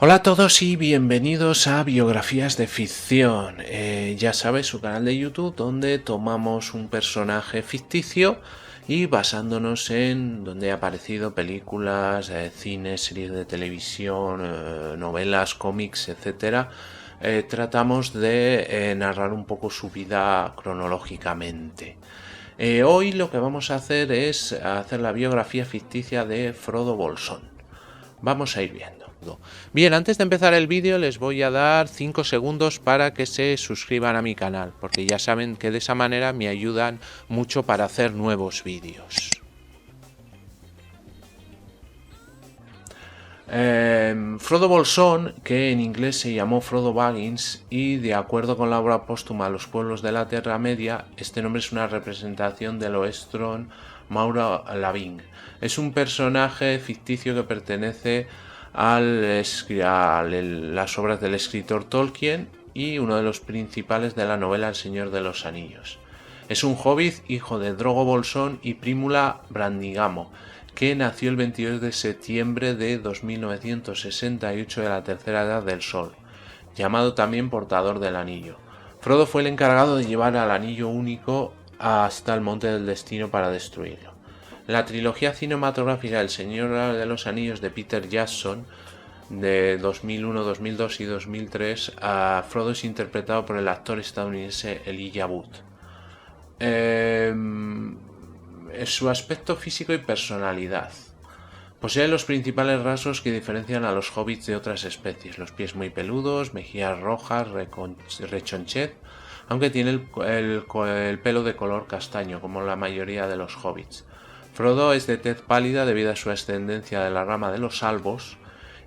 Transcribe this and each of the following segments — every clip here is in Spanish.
Hola a todos y bienvenidos a Biografías de Ficción. Ya sabes, su canal de YouTube donde tomamos un personaje ficticio y basándonos en donde ha aparecido películas, cines, series de televisión, novelas, cómics, etcétera, tratamos de narrar un poco su vida cronológicamente. Hoy lo que vamos a hacer es hacer la biografía ficticia de Frodo Bolsón. Vamos a ir viendo. Bien, antes de empezar el vídeo les voy a dar 5 segundos para que se suscriban a mi canal, porque ya saben que de esa manera me ayudan mucho para hacer nuevos vídeos. Frodo Bolsón, que en inglés se llamó Frodo Baggins, y de acuerdo con la obra póstuma Los pueblos de la Tierra Media, este nombre es una representación del Oestron Mauro Laving. Es un personaje ficticio que pertenece a las obras del escritor Tolkien y uno de los principales de la novela El Señor de los Anillos. Es un hobbit hijo de Drogo Bolsón y Prímula Brandigamo, que nació el 22 de septiembre de 2968 de la Tercera Edad del Sol, llamado también Portador del Anillo. Frodo fue el encargado de llevar al Anillo Único hasta el Monte del Destino para destruirlo. La trilogía cinematográfica El Señor de los Anillos de Peter Jackson de 2001, 2002 y 2003, Frodo es interpretado por el actor estadounidense Elijah Wood. Su aspecto físico y personalidad. Posee los principales rasgos que diferencian a los hobbits de otras especies: los pies muy peludos, mejillas rojas, rechonchez, aunque tiene el pelo de color castaño, como la mayoría de los hobbits. Frodo es de tez pálida debido a su ascendencia de la rama de los Albos,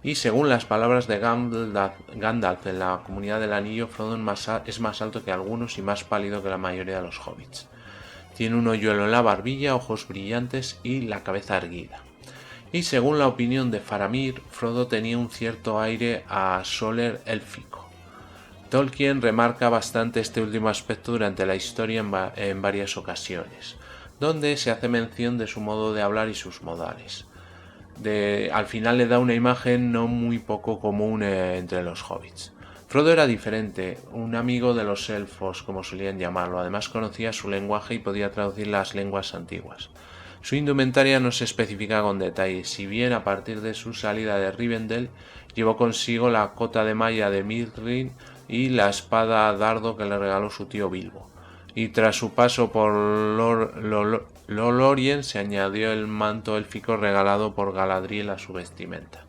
y según las palabras de Gandalf en la Comunidad del Anillo, Frodo es más alto que algunos y más pálido que la mayoría de los hobbits. Tiene un hoyuelo en la barbilla, ojos brillantes y la cabeza erguida. Y según la opinión de Faramir, Frodo tenía un cierto aire a Soler élfico. Tolkien remarca bastante este último aspecto durante la historia en varias ocasiones, donde se hace mención de su modo de hablar y sus modales. Al final le da una imagen no muy poco común entre los hobbits. Frodo era diferente, un amigo de los elfos, como solían llamarlo. Además conocía su lenguaje y podía traducir las lenguas antiguas. Su indumentaria no se especifica con detalle, si bien a partir de su salida de Rivendell llevó consigo la cota de malla de Mirrin y la espada dardo que le regaló su tío Bilbo. Y tras su paso por Lothlórien se añadió el manto élfico regalado por Galadriel a su vestimenta.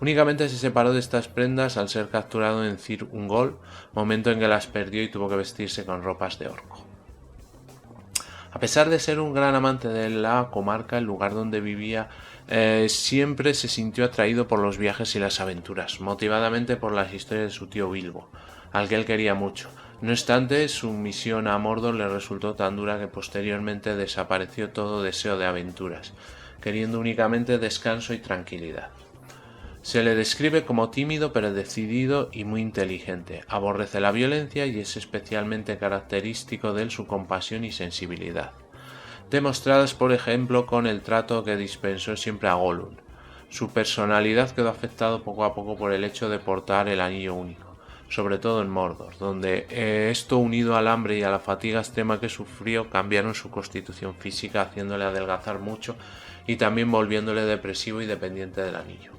Únicamente se separó de estas prendas al ser capturado en Cir Ungol, momento en que las perdió y tuvo que vestirse con ropas de orco. A pesar de ser un gran amante de la comarca, el lugar donde vivía, siempre se sintió atraído por los viajes y las aventuras, motivadamente por las historias de su tío Bilbo, al que él quería mucho. No obstante, su misión a Mordor le resultó tan dura que posteriormente desapareció todo deseo de aventuras, queriendo únicamente descanso y tranquilidad. Se le describe como tímido pero decidido y muy inteligente. Aborrece la violencia y es especialmente característico de él su compasión y sensibilidad, demostradas por ejemplo con el trato que dispensó siempre a Gollum. Su personalidad quedó afectado poco a poco por el hecho de portar el anillo único, sobre todo en Mordor, donde esto unido al hambre y a la fatiga extrema que sufrió cambiaron su constitución física, haciéndole adelgazar mucho y también volviéndole depresivo y dependiente del anillo.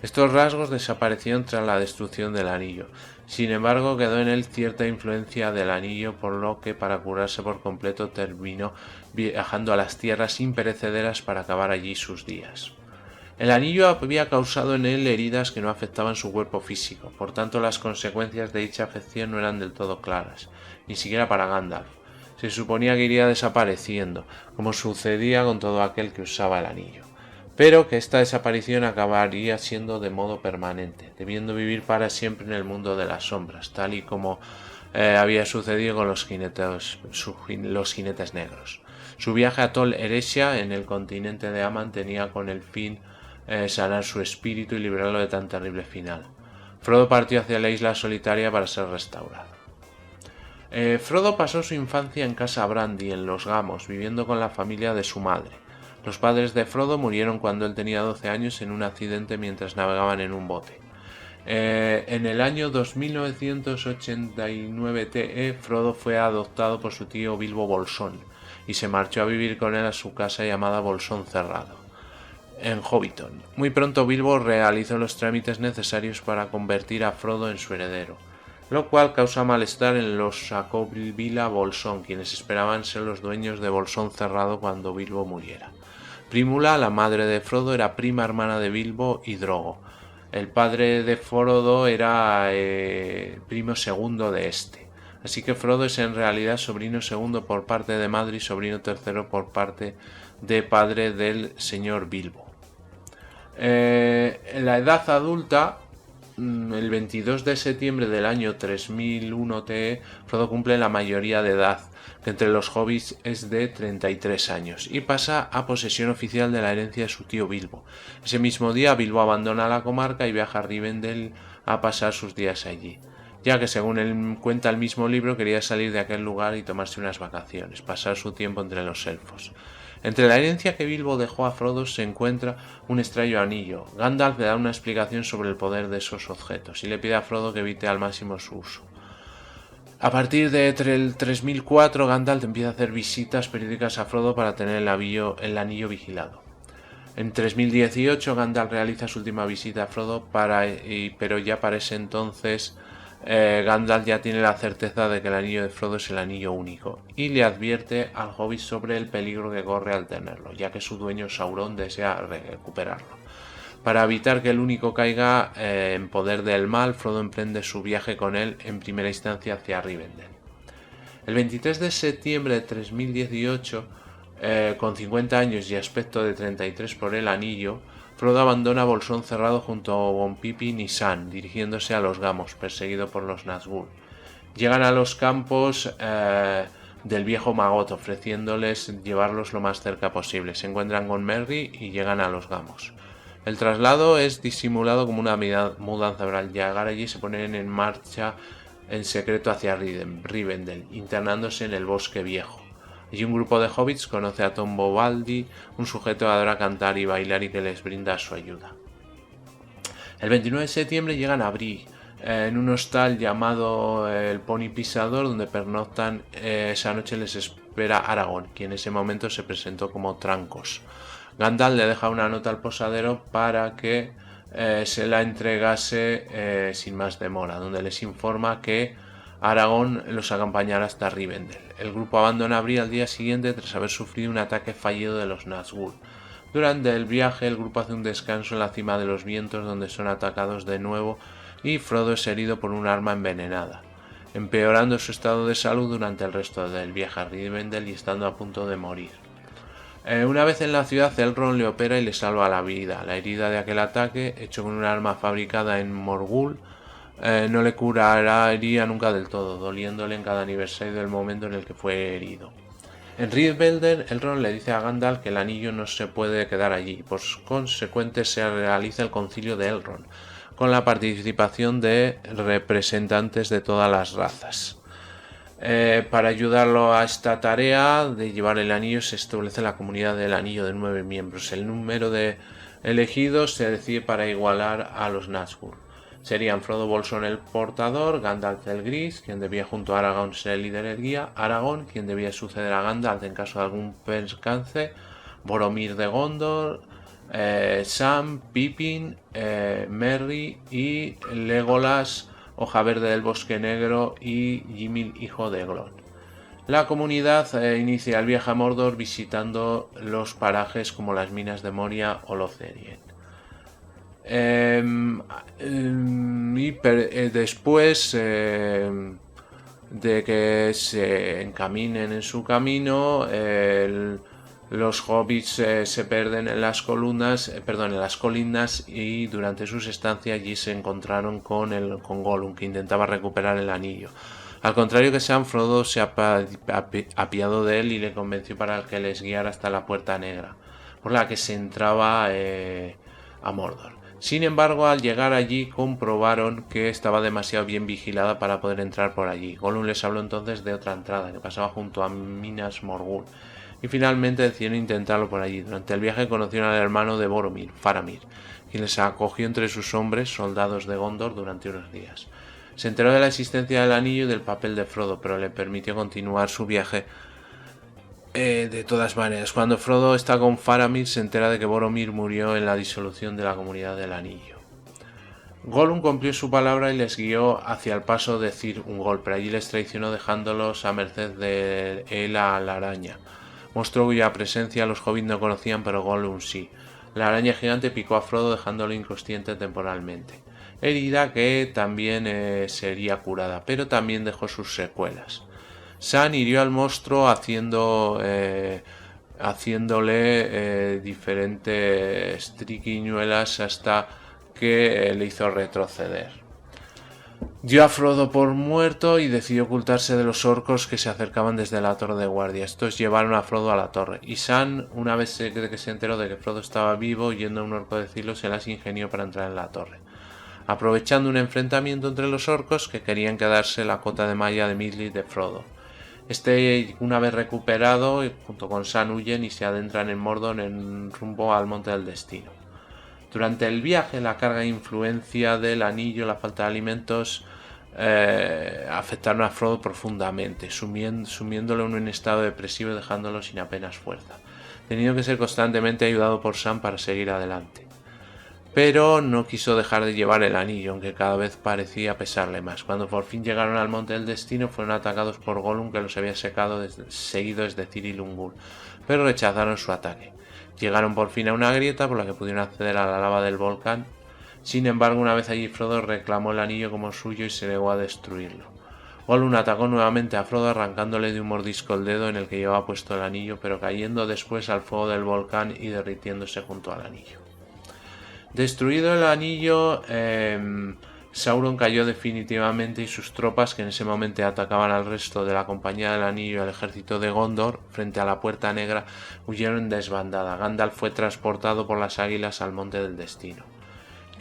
Estos rasgos desaparecieron tras la destrucción del anillo. Sin embargo, quedó en él cierta influencia del anillo, por lo que para curarse por completo terminó viajando a las tierras imperecederas para acabar allí sus días. El anillo había causado en él heridas que no afectaban su cuerpo físico, por tanto las consecuencias de dicha afección no eran del todo claras, ni siquiera para Gandalf. Se suponía que iría desapareciendo, como sucedía con todo aquel que usaba el anillo, pero que esta desaparición acabaría siendo de modo permanente, debiendo vivir para siempre en el mundo de las sombras, tal y como había sucedido con los jinetes negros. Su viaje a Tol Eressëa, en el continente de Aman, tenía con el fin sanar su espíritu y librarlo de tan terrible final. Frodo partió hacia la isla solitaria para ser restaurado. Frodo pasó su infancia en Casa Brandy, en los Gamos, viviendo con la familia de su madre. Los padres de Frodo murieron cuando él tenía 12 años en un accidente mientras navegaban en un bote. En el año 2989 TE, Frodo fue adoptado por su tío Bilbo Bolsón y se marchó a vivir con él a su casa llamada Bolsón Cerrado, en Hobbiton. Muy pronto Bilbo realizó los trámites necesarios para convertir a Frodo en su heredero, lo cual causa malestar en los Sacovilla Bolsón, quienes esperaban ser los dueños de Bolsón Cerrado cuando Bilbo muriera. Prímula, la madre de Frodo, era prima hermana de Bilbo y Drogo. El padre de Frodo era primo segundo de este. Así que Frodo es en realidad sobrino segundo por parte de madre y sobrino tercero por parte de padre del señor Bilbo. En la edad adulta, el 22 de septiembre del año 3001 TE, Frodo cumple la mayoría de edad, que entre los hobbits es de 33 años, y pasa a posesión oficial de la herencia de su tío Bilbo. Ese mismo día Bilbo abandona la comarca y viaja a Rivendell a pasar sus días allí, ya que según él cuenta el mismo libro quería salir de aquel lugar y tomarse unas vacaciones, pasar su tiempo entre los elfos. Entre la herencia que Bilbo dejó a Frodo se encuentra un extraño anillo. Gandalf le da una explicación sobre el poder de esos objetos y le pide a Frodo que evite al máximo su uso. A partir de el 3004, Gandalf empieza a hacer visitas periódicas a Frodo para tener el anillo vigilado. En 3018, Gandalf realiza su última visita a Frodo, pero ya para ese entonces Gandalf ya tiene la certeza de que el anillo de Frodo es el anillo único y le advierte al hobbit sobre el peligro que corre al tenerlo, ya que su dueño Sauron desea recuperarlo. Para evitar que el único caiga en poder del mal, Frodo emprende su viaje con él en primera instancia hacia Rivendell. El 23 de septiembre de 3018, con 50 años y aspecto de 33 por el anillo, Frodo abandona Bolsón Cerrado junto con Pippin y Sam, dirigiéndose a los Gamos, perseguido por los Nazgûl. Llegan a los campos del viejo Magot, ofreciéndoles llevarlos lo más cerca posible. Se encuentran con Merry y llegan a los Gamos. El traslado es disimulado como una mudanza, pero al llegar allí se ponen en marcha en secreto hacia Rivendell, internándose en el Bosque Viejo. Allí un grupo de hobbits conoce a Tom Bobaldi, un sujeto que adora cantar y bailar y que les brinda su ayuda. El 29 de septiembre llegan a Bree, en un hostal llamado el Pony Pisador, donde pernoctan. Esa noche les espera Aragorn, quien en ese momento se presentó como Trancos. Gandalf le deja una nota al posadero para que se la entregase sin más demora, donde les informa que Aragorn los acompañará hasta Rivendell. El grupo abandona Bree al día siguiente tras haber sufrido un ataque fallido de los Nazgûl. Durante el viaje, el grupo hace un descanso en la cima de los vientos, donde son atacados de nuevo y Frodo es herido por un arma envenenada, empeorando su estado de salud durante el resto del viaje a Rivendell y estando a punto de morir. Una vez en la ciudad, Elrond le opera y le salva la vida. La herida de aquel ataque, hecho con un arma fabricada en Morgul, no le curaría nunca del todo, doliéndole en cada aniversario del momento en el que fue herido. En Rivendell, Elrond le dice a Gandalf que el anillo no se puede quedar allí, por consecuente se realiza el concilio de Elrond, con la participación de representantes de todas las razas. Para ayudarlo a esta tarea de llevar el anillo se establece la comunidad del anillo de 9 miembros. El número de elegidos se decide para igualar a los Nazgûl. Serían Frodo Bolsón el portador, Gandalf el gris, quien debía junto a Aragorn ser el líder del guía, Aragorn, quien debía suceder a Gandalf en caso de algún percance, Boromir de Gondor, Sam, Pippin, Merry y Legolas, Hoja Verde del Bosque Negro y Gimli, hijo de Glon. La comunidad inicia el viaje a Mordor visitando los parajes como las minas de Moria o Lothlórien. Después de que se encaminen en su camino, los hobbits se pierden en las colinas y durante sus estancias allí se encontraron con Gollum, que intentaba recuperar el anillo. Al contrario que Sam, Frodo se ha apiadado de él y le convenció para que les guiara hasta la Puerta Negra, por la que se entraba a Mordor. Sin embargo, al llegar allí comprobaron que estaba demasiado bien vigilada para poder entrar por allí. Gollum les habló entonces de otra entrada que pasaba junto a Minas Morgul, y finalmente decidieron intentarlo por allí. Durante el viaje conocieron al hermano de Boromir, Faramir, quien les acogió entre sus hombres, soldados de Gondor, durante unos días. Se enteró de la existencia del anillo y del papel de Frodo, pero le permitió continuar su viaje de todas maneras. Cuando Frodo está con Faramir, se entera de que Boromir murió en la disolución de la Comunidad del Anillo. Gollum cumplió su palabra y les guió hacia el paso de Cir Ungol, pero allí les traicionó dejándolos a merced de él a la araña. Mostró cuya presencia los hobbits no conocían, pero Gollum sí. La araña gigante picó a Frodo dejándolo inconsciente temporalmente, herida que también sería curada, pero también dejó sus secuelas. Sam hirió al monstruo haciéndole diferentes triquiñuelas hasta que le hizo retroceder. Dio a Frodo por muerto y decidió ocultarse de los orcos que se acercaban desde la torre de guardia. Estos llevaron a Frodo a la torre, y Sam, una vez que se enteró de que Frodo estaba vivo yendo a un orco de Cilo, se las ingenió para entrar en la torre. Aprovechando un enfrentamiento entre los orcos que querían quedarse la cota de malla de Midley de Frodo. Una vez recuperado, junto con Sam huyen y se adentran en Mordor en rumbo al Monte del Destino. Durante el viaje, la carga e influencia del anillo, la falta de alimentos, afectaron a Frodo profundamente, sumiéndolo en un estado depresivo y dejándolo sin apenas fuerza, teniendo que ser constantemente ayudado por Sam para seguir adelante. Pero no quiso dejar de llevar el anillo, aunque cada vez parecía pesarle más. Cuando por fin llegaron al Monte del Destino, fueron atacados por Gollum, que los había seguido desde Cir Ungol, pero rechazaron su ataque. Llegaron por fin a una grieta por la que pudieron acceder a la lava del volcán. Sin embargo, una vez allí, Frodo reclamó el anillo como suyo y se negó a destruirlo. Gollum atacó nuevamente a Frodo, arrancándole de un mordisco el dedo en el que llevaba puesto el anillo, pero cayendo después al fuego del volcán y derritiéndose junto al anillo. Destruido el anillo, Sauron cayó definitivamente y sus tropas, que en ese momento atacaban al resto de la Compañía del Anillo y al ejército de Gondor frente a la Puerta Negra, huyeron en desbandada. Gandalf fue transportado por las águilas al Monte del Destino,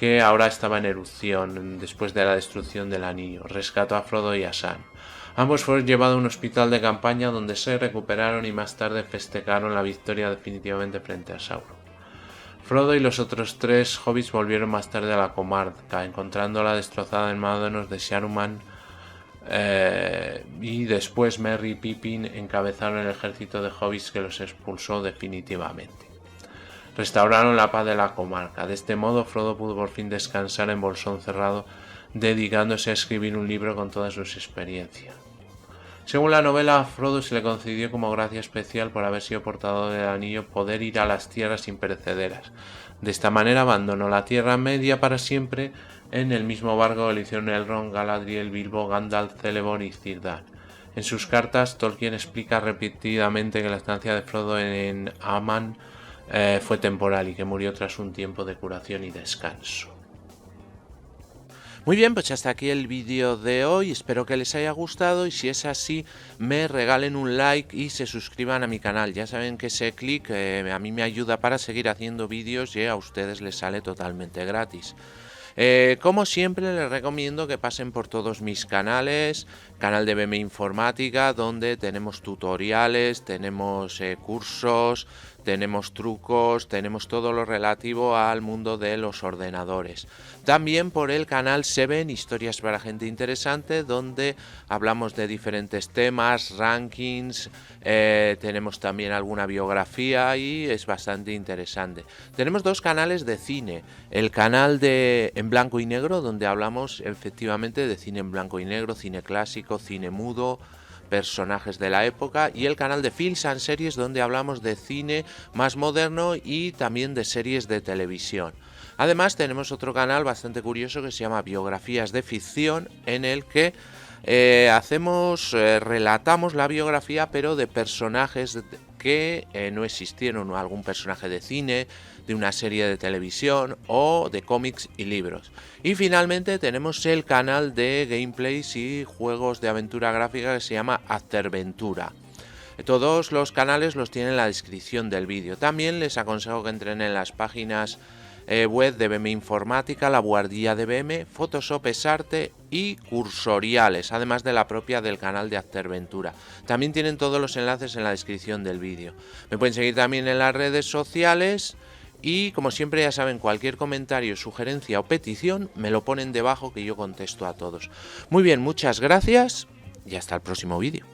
que ahora estaba en erupción después de la destrucción del anillo. Rescató a Frodo y a Sam. Ambos fueron llevados a un hospital de campaña donde se recuperaron y más tarde festejaron la victoria definitivamente frente a Sauron. Frodo y los otros 3 hobbits volvieron más tarde a la comarca, encontrándola destrozada en manos de Saruman, y después Merry y Pippin encabezaron el ejército de hobbits que los expulsó definitivamente. Restauraron la paz de la comarca. De este modo, Frodo pudo por fin descansar en Bolsón Cerrado, dedicándose a escribir un libro con todas sus experiencias. Según la novela, a Frodo se le concedió como gracia especial por haber sido portador del anillo poder ir a las tierras imperecederas. De esta manera abandonó la Tierra Media para siempre. En el mismo barco que le hicieron Elrond, Galadriel, Bilbo, Gandalf, Celeborn y Círdan. En sus cartas, Tolkien explica repetidamente que la estancia de Frodo en Aman fue temporal y que murió tras un tiempo de curación y descanso. Muy bien, pues hasta aquí el vídeo de hoy, espero que les haya gustado y si es así me regalen un like y se suscriban a mi canal. Ya saben que ese clic a mí me ayuda para seguir haciendo vídeos y a ustedes les sale totalmente gratis. Como siempre les recomiendo que pasen por todos mis canales, canal de BM Informática donde tenemos tutoriales, tenemos cursos, tenemos trucos, tenemos todo lo relativo al mundo de los ordenadores. También por el canal Seven, historias para gente interesante, donde hablamos de diferentes temas, rankings, tenemos también alguna biografía y es bastante interesante. Tenemos 2 canales de cine, el canal de en blanco y negro, donde hablamos efectivamente de cine en blanco y negro, cine clásico, cine mudo, personajes de la época, y el canal de Films and Series, donde hablamos de cine más moderno y también de series de televisión. Además tenemos otro canal bastante curioso que se llama Biografías de Ficción, en el que relatamos la biografía pero de personajes que no existieron, o algún personaje de cine, de una serie de televisión o de cómics y libros. Y finalmente tenemos el canal de gameplays y juegos de aventura gráfica que se llama Afterventura. Todos los canales los tienen en la descripción del vídeo. También les aconsejo que entren en las páginas web de BM Informática, la Buhardilla de BM, Photoshop Exarte y Cursoriales, además de la propia del canal de Afterventura. También tienen todos los enlaces en la descripción del vídeo. Me pueden seguir también en las redes sociales y, como siempre, ya saben, cualquier comentario, sugerencia o petición me lo ponen debajo, que yo contesto a todos. Muy bien, muchas gracias y hasta el próximo vídeo.